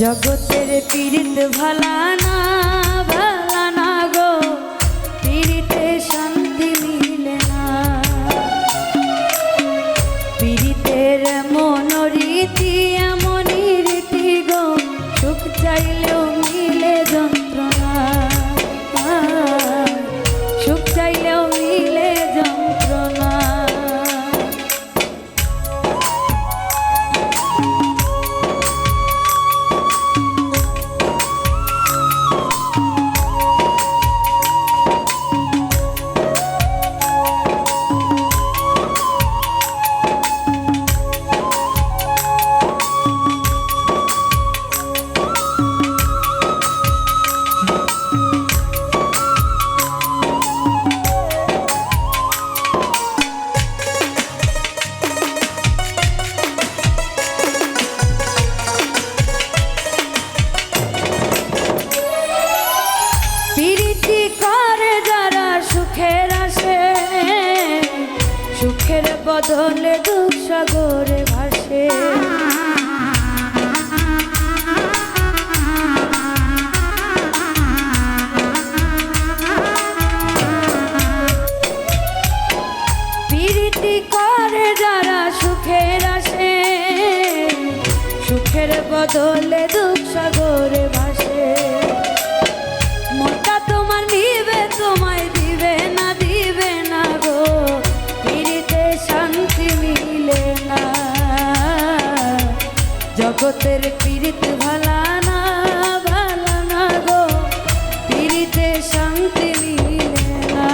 জগতের পীড়িত ভালা না গো, পীড়িতে শান্তি মিলে না। পীড়িতের এমন রীতি গো, সুখ চাইলেও মিলে যন্ত্রণা, সুখ চাইলেও মিলে যন্ত্রণা। সুখের বদলে দুঃখ সাগরে ভাসে, প্রীতি করে যারা সুখের আসে, সুখের বদলে দুঃখ সাগরে ভাসে। মনটা তোমার নিবে, তোমায় দিবে না গো, শান্তি মিলে না। জগতের পীড়িত ভালা না গো, পীড়িতে শান্তি মিলে না।